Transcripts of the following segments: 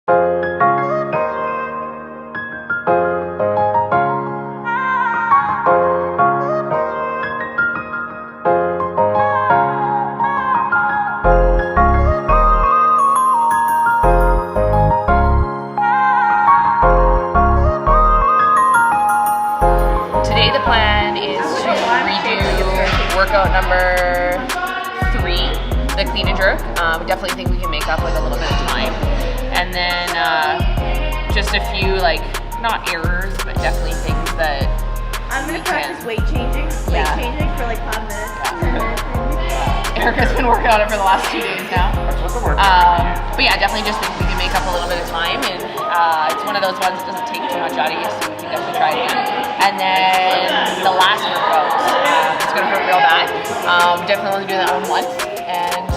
Today the plan is to redo workout number 3, the clean and jerk. Definitely think we can make up like a little bit of time. And then just a few like, not errors, but definitely things that I'm gonna practice weight changing for like 5 minutes. Erica's been working on it for the last 2 days now. But yeah, definitely just think we can make up a little bit of time, and it's one of those ones that doesn't take too much out of you, so we can definitely try it again. And then the last workout, it's gonna hurt real bad. Definitely only doing that one once, and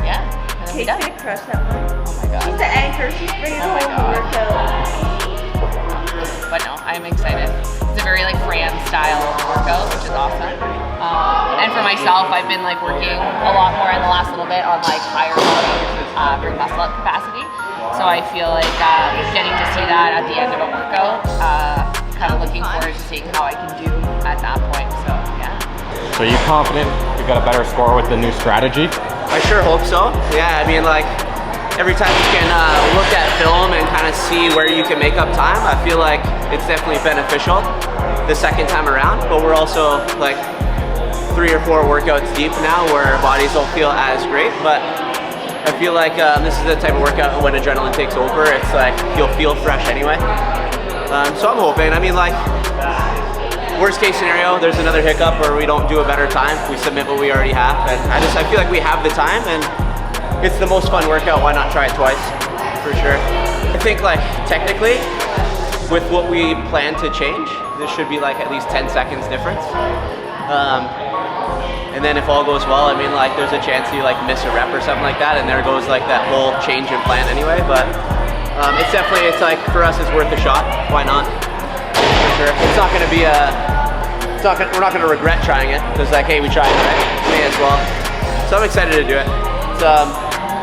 yeah, and then we're done. Kate's gonna crush that one. Oh my god. She's the anchor. She's bringing the whole workout. But no, I'm excited. It's a very like Fran style workout, which is awesome. And for myself, I've been like working a lot more in the last little bit on like higher volume during muscle up capacity. So I feel like getting to see that at the end of a workout, kind of looking forward to seeing how I can do at that point. So yeah. So are you confident you got a better score with the new strategy? I sure hope so. Yeah, I mean, like every time you can look at film and kind of see where you can make up time, I feel like it's definitely beneficial the second time around. But we're also like 3 or 4 workouts deep now where our bodies don't feel as great. But I feel like this is the type of workout when adrenaline takes over, it's like you'll feel fresh anyway. So I'm hoping, I mean, like worst case scenario, there's another hiccup where we don't do a better time. We submit what we already have. And I feel like we have the time, and it's the most fun workout. Why not try it twice, for sure. I think like technically, with what we plan to change, this should be like at least 10 seconds difference. And then if all goes well, I mean, like there's a chance you like miss a rep or something like that, and there goes like that whole change in plan anyway. But it's definitely, it's like for us, it's worth a shot. Why not? For sure. It's not going to be we're not going to regret trying it because like, hey, we tried it, right? May as well. So I'm excited to do it.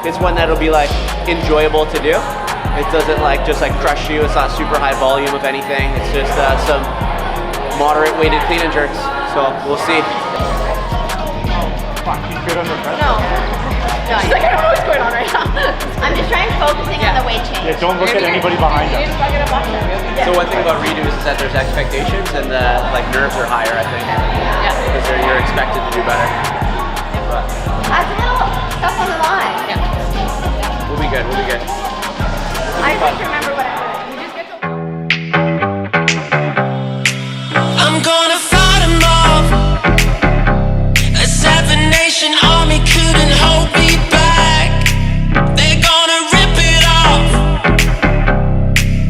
It's one that'll be like enjoyable to do. It doesn't like just like crush you. It's not super high volume of anything. It's just some moderate weighted clean and jerks. So we'll see. Good under pressure. No. She's like, I don't know what's going on right now. I'm just trying focusing on the weight change. Yeah, don't look at anybody behind us. So one thing about redos is that there's expectations and the like nerves are higher, I think. Yeah. Because you're expected to do better. That's a little stuff on the line. Yeah. We'll be good. We'll be good. I just remember what I heard. You just get to I'm gonna fight 'em off. A 7-nation army couldn't hold me back. They're gonna rip it off,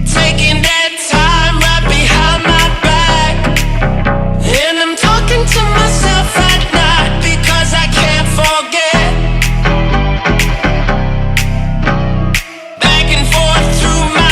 taking their time right behind my back. And I'm talking to myself at night because I can't forget. Back and forth through my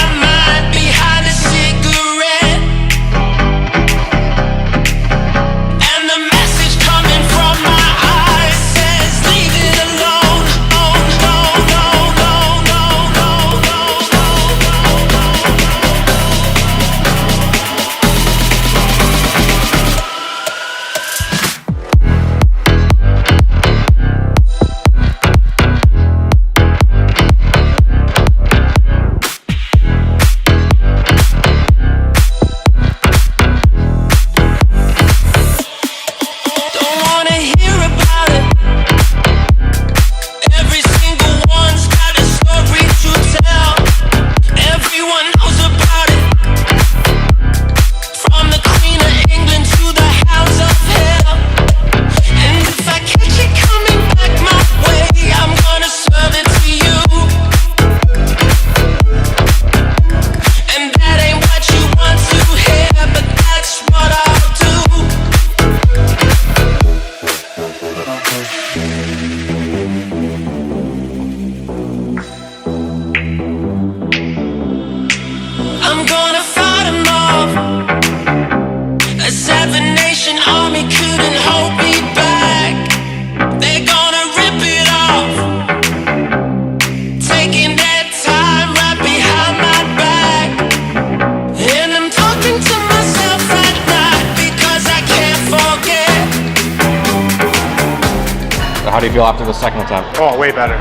feel after the second attempt? Oh, way better.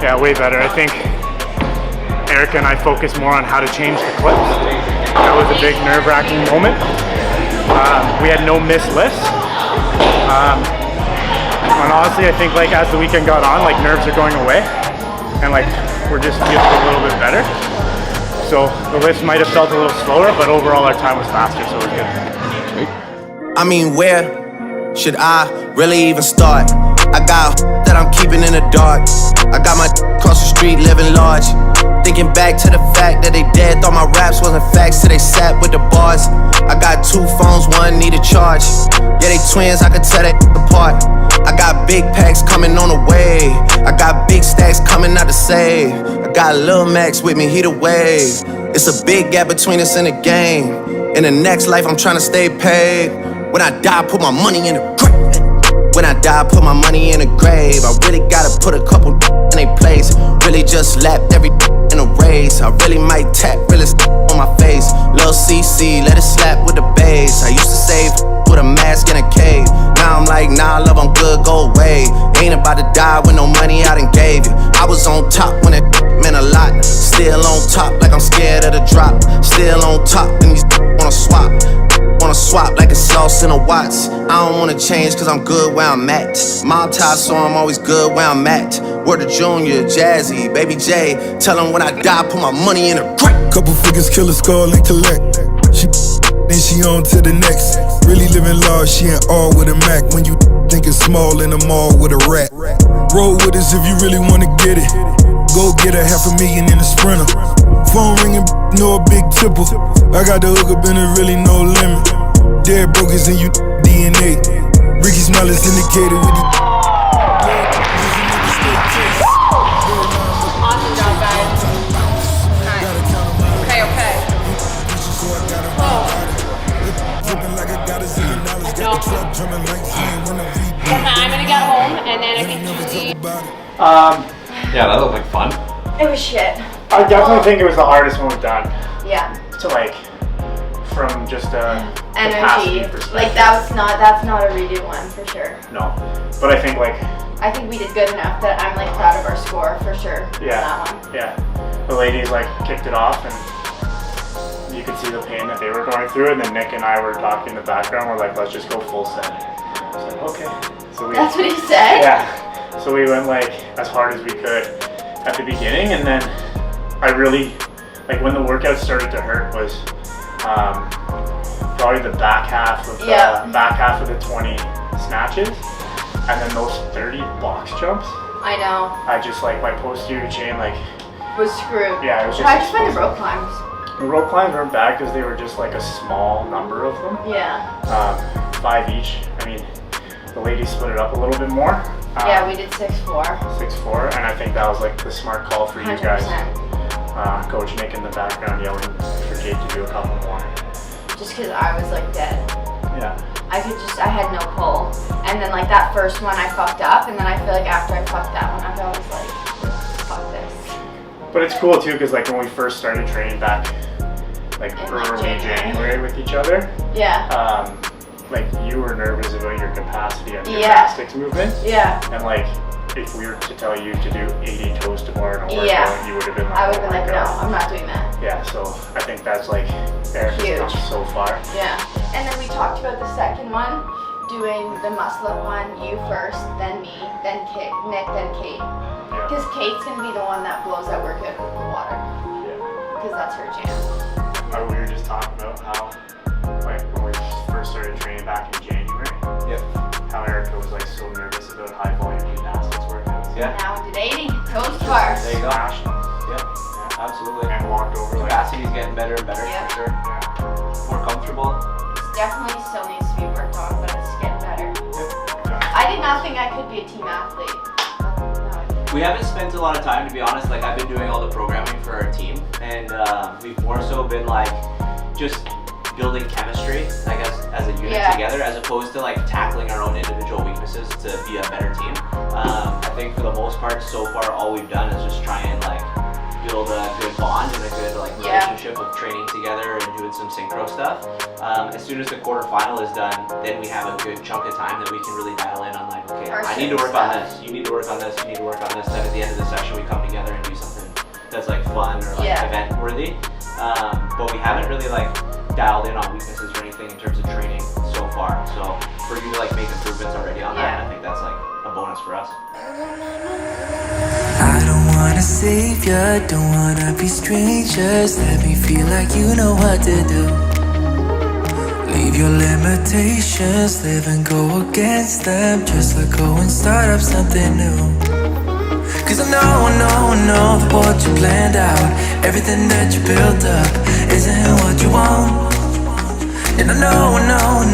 Yeah, way better. I think Erica and I focused more on how to change the clips. That was a big nerve-wracking moment. We had no missed lifts. And honestly, I think like as the weekend got on, like nerves are going away, and like we're just feeling a little bit better. So the lifts might have felt a little slower, but overall our time was faster, so it was good. I mean, where should I really even start? I got that I'm keeping in the dark. I got my across the street living large. Thinking back to the fact that they dead, thought my raps wasn't facts till they sat with the bars. I got 2 phones, one need a charge. Yeah, they twins, I could tell they apart. I got big packs coming on the way. I got big stacks coming out to save. I got Lil Max with me, he the wave. It's a big gap between us in the game. In the next life, I'm trying to stay paid. When I die, put my money in the grave. When I die, put my money in the grave. I really gotta put a couple in they place. Really just lapped every in a race. I really might tap realest on my face. Lil CC, let it slap with the bass. I used to save with a mask in a cave. Now I'm like, nah, love, I'm good, go away. Ain't about to die with no money I done gave you. I was on top when it meant a lot. Still on top like I'm scared of the drop. Still on top and these wanna swap. Wanna swap like it's sauce in a Watts. I don't wanna change cause I'm good where I'm at. Mob tie, so I'm always good where I'm at. Word to Junior, Jazzy, Baby J. Tell them when I die, put my money in a crate. Couple figures, kill a skull and collect. She then she on to the next. Really living large, she ain't all with a Mac. When you thinking small in the mall with a rat. Roll with us if you really wanna get it. Go get a $500,000 in a Sprinter. Phone ringing, no a big tipple. I got the hook up and there really no limit. Dead brokers and you DNA. Ricky Smile is indicated with the. Awesome job, guys. Nice. Okay. I'm gonna get home and then I think Julie. Yeah, that looked like fun. It was shit. I definitely think it was the hardest one we've done. Yeah. To like, from just a Energy. capacity perspective. Like that's not a redo one for sure. No, but I think like, I think we did good enough that I'm like proud of our score for sure. yeah, That one. yeah. The ladies like kicked it off and you could see the pain that they were going through, and then Nick and I were talking in the background. We're like, let's just go full set. So okay. So we. That's what he said? Yeah. So we went like as hard as we could at the beginning, and then I really, like when the workout started to hurt was probably the back half of the 20 snatches, and then those 30 box jumps. I know. I just like my posterior chain like Was screwed. Yeah, it was just. How'd you find the rope climbs? The rope climbs weren't bad because they were just like a small number of them. Yeah. 5 each. I mean, the ladies split it up a little bit more. Yeah, we did 6-4. 6-4, and I think that was like the smart call for 100%. you guys. Coach Nick in the background yelling for Jake to do a couple more. Just because I was like dead. Yeah. I had no pull. And then like that first one I fucked up, and then I feel like after I fucked that one up, I was like, fuck this. But it's cool too, because like when we first started training back, like In, early like, January with each other, Yeah. like you were nervous about your capacity on gymnastics movements. Yeah. And like, if we were to tell you to do 80 toes to bar in a workout, Yeah. you would have been like, I would have oh been my like, no, God. I'm not doing that. Yeah, so I think that's like, Eric Huge. has come so far. Yeah. And then we talked about the second one, doing the muscle up one, you first, then me, then Nick, then Kate. Yeah. Because Kate's gonna be the one that blows that workout out of the water. Yeah. Because that's her jam. We were just talking about how, like, when we first started training back in January, how Erica was like so nervous about high volume gymnastics workouts. Yeah. Now into 80, toes to bars. There you go. Smashed them Yeah, absolutely. and walked over like, Capacity's getting better and better Yeah. for sure. yeah. More comfortable. Definitely still needs to be worked on, but it's getting better. Yeah. I did not think I could be a team athlete. But no, I did. We haven't spent a lot of time, to be honest. Like, I've been doing all the programming for our team, and we've more so been like just building chemistry, I guess, as a unit Yeah. together, as opposed to like tackling our own individual weaknesses to be a better team. I think for the most part, so far, all we've done is just try and like build a good bond and a good like relationship of training together and doing some synchro stuff. As soon as the quarterfinal is done, then we have a good chunk of time that we can really dial in on like, okay, I need to work on this, you need to work on this, you need to work on this. Then at the end of the session, we come together and do something that's like fun or like event worthy. But we haven't really like dialed in on weaknesses or anything in terms of training so far. So for you to like make improvements already on that, I think that's like a bonus for us. I don't wanna save ya, don't wanna be strangers. Let me feel like you know what to do. Leave your limitations, live and go against them. Just let go and start up something new. Cause I know that what you planned out, everything that you built up, isn't what you want. And I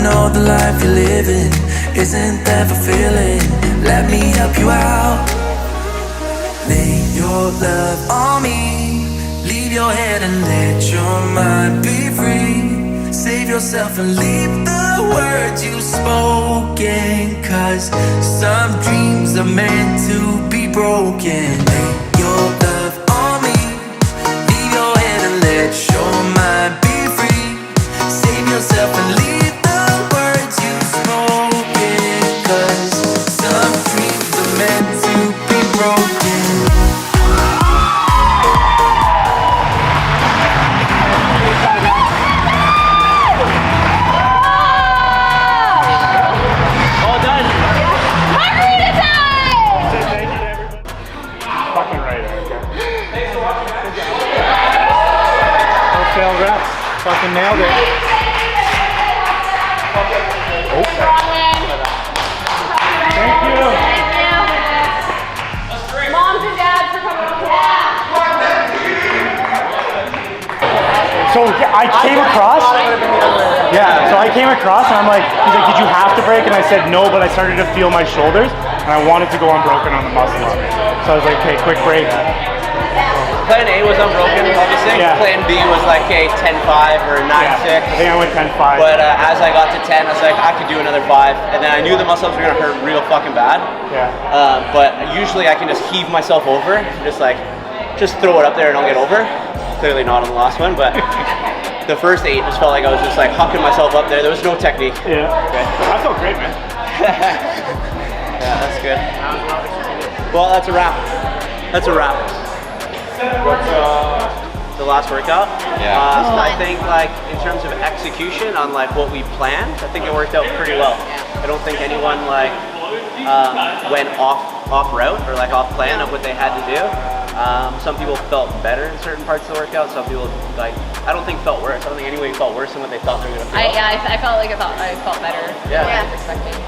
know the life you're living isn't that fulfilling. Let me help you out. Lay your love on me, leave your head and let your mind be free. Save yourself and leave the words you've spoken. Cause some dreams are meant to be broken. Lay your love on me, leave your head and let your mind be free. Save yourself and leave the words you've spoken. Cause some dreams are meant to be broken. All done. Margarita time! Thank you to everybody. Fucking right, Erica. Thanks for watching, guys. No fail reps. Fucking nailed it. Thank you. Moms and dads for coming up. So I came across. Yeah, so I came across and I'm like, he's like, did you have to break? And I said no, but I started to feel my shoulders and I wanted to go unbroken on the muscle up. So I was like, okay, quick break. Plan A was unbroken, obviously. Yeah. Plan B was like, okay, 10-5 or 9-6. I think I went 10-5. But as I got to 10, I was like, I could do another 5. And then I knew the muscle ups were gonna hurt real fucking bad. Yeah. But usually I can just heave myself over, just throw it up there and I'll get over. Clearly not on the last one, but the first 8 just felt like I was just like hucking myself up there. There was no technique. Yeah. Okay. I felt great, man. Yeah, that's good. Well, that's a wrap. That's a wrap. What's The last workout? Yeah. I think like in terms of execution on like what we planned, I think it worked out pretty well. I don't think anyone like went off route or like off plan of what they had to do. Some people felt better in certain parts of the workout. Some people like I don't think felt worse. I don't think anybody felt worse than what they thought they were gonna feel. I felt like I felt better than I was expecting.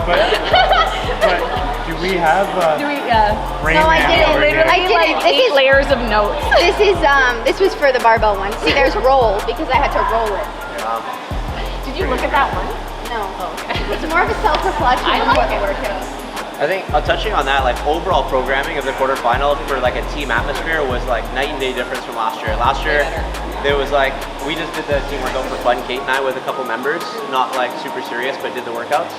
but do we have Rain No, I Man didn't. over here? I didn't. This is layers of notes. this was for the barbell one. See, there's roll because I had to roll it. Did you look at that one? No. It's more of a self-reflection I of like what it. the workout. I think touching on that, like overall programming of the quarterfinal for like a team atmosphere was like night and day difference from last year. Last year, there was like we just did the team workout for fun, Kate and I, with a couple members, not like super serious, but did the workouts,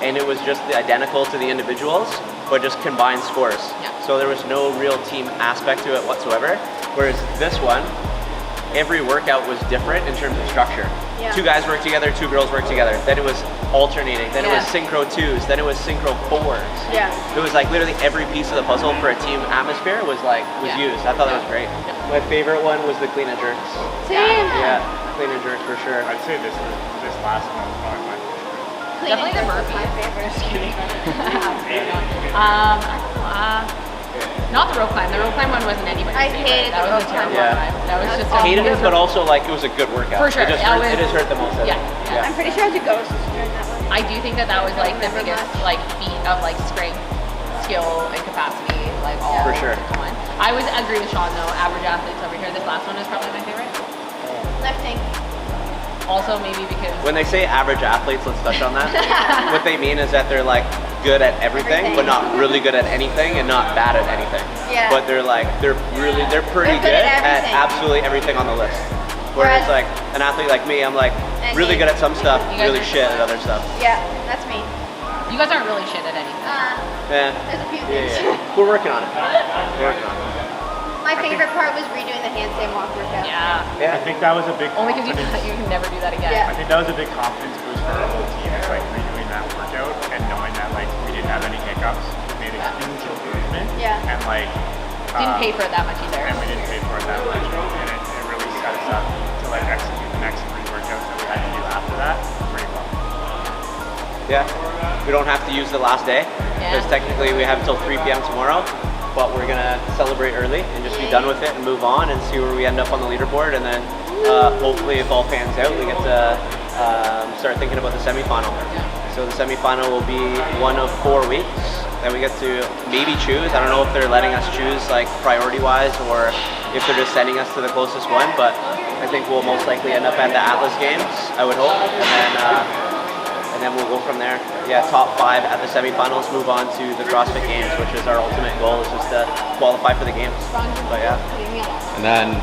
and it was just identical to the individuals, but just combined scores. Yeah. So there was no real team aspect to it whatsoever. Whereas this one, every workout was different in terms of structure. Yeah. 2 guys worked together, 2 girls worked together. Then it was alternating. Then it was synchro 2s. Then it was synchro 4s. Yeah. It was like literally every piece of the puzzle for a team atmosphere was used. I thought that was great. My favorite one was the clean and jerks. Same. Yeah, clean and jerks for sure. I'd say this last one was probably my favorite. Definitely the burpee. My favorite. Just kidding. Not the rope climb. The rope climb one wasn't anybody's I favorite. hated That the was rope a terrible climb. climb. That was just Hated it, but also like it was a good workout. For sure. It just hurt the most. Yeah. I'm pretty sure it's a ghost during that one. I do think that was like the biggest like feat of like strength, skill, and capacity, like all For sure. into one. I would agree with Shawn though. Average athletes over here. This last one is probably my favorite. Lifting. Also maybe because When they say average athletes, let's touch on that. What they mean is that they're like good at everything, but not really good at anything, and not bad at anything. Yeah. But they're pretty They're good good at at everything. absolutely everything on the list. Whereas like an athlete like me, I'm like really good at some stuff, You guys really are shit at other stuff. Yeah, that's me. you guys aren't really shit at anything. Yeah. There's a few Yeah, things. yeah. We're working on it. We're working on it. My favorite part was redoing the handstand walk workout. I think that was a big Only because confidence. you can never do that again. Yeah. I think that was a big confidence boost for our whole team. It's like redoing that workout and knowing that like we didn't have any hiccups. We made a huge improvement. Yeah. And like Didn't pay for it that much either. and we didn't pay for it that much. And it really set us up to like execute the next 3 workouts that we had to do after that pretty well. Yeah, we don't have to use the last day because technically we have until 3 p.m. tomorrow, but we're gonna celebrate early and just be done with it and move on and see where we end up on the leaderboard, and then hopefully if all pans out, we get to start thinking about the semifinal. So the semifinal will be one of 4 weeks that we get to maybe choose. I don't know if they're letting us choose like priority-wise or if they're just sending us to the closest one, but I think we'll most likely end up at the Atlas Games, I would hope, and then we'll go from there. Yeah, top 5 at the semifinals, move on to the CrossFit Games, which is our ultimate goal, is just to qualify for the games. But yeah. And then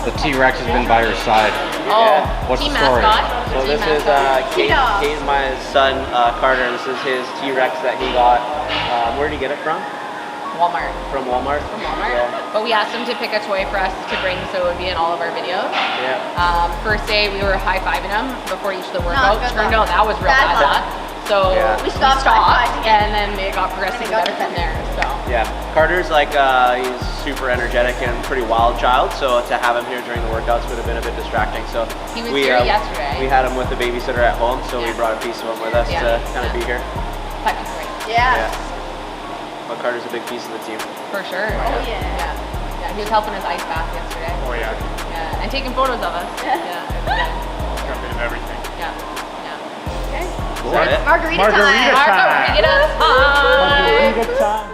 the T-Rex has been by her side. Oh, What's team the story? mascot. So Team this is mascot. Kate, my son Carter. This is his T-Rex that he got. Where did he get it from? Walmart. From Walmart. Yeah. But we asked him to pick a toy for us to bring so it would be in all of our videos. Yeah. First day we were high-fiving him before each of the Not workouts. good Turned luck. out that was real Bad bad luck. luck. So We stopped high-fiving. and then it got progressively better from there. So Yeah. Carter's like he's super energetic and pretty wild child. So to have him here during the workouts would have been a bit distracting. So he was here yesterday. We had him with the babysitter at home, so we brought a piece of him with us to kind of be here. That was great. Yeah. But Carter's a big piece of the team. For sure. Oh yeah. Yeah, he was helping us ice bath yesterday. Oh yeah, Yeah, and taking photos of us. Yeah. got a bit of everything. Yeah. Okay. Is that it? Margarita Margarita time. time. Margarita time. Margarita time.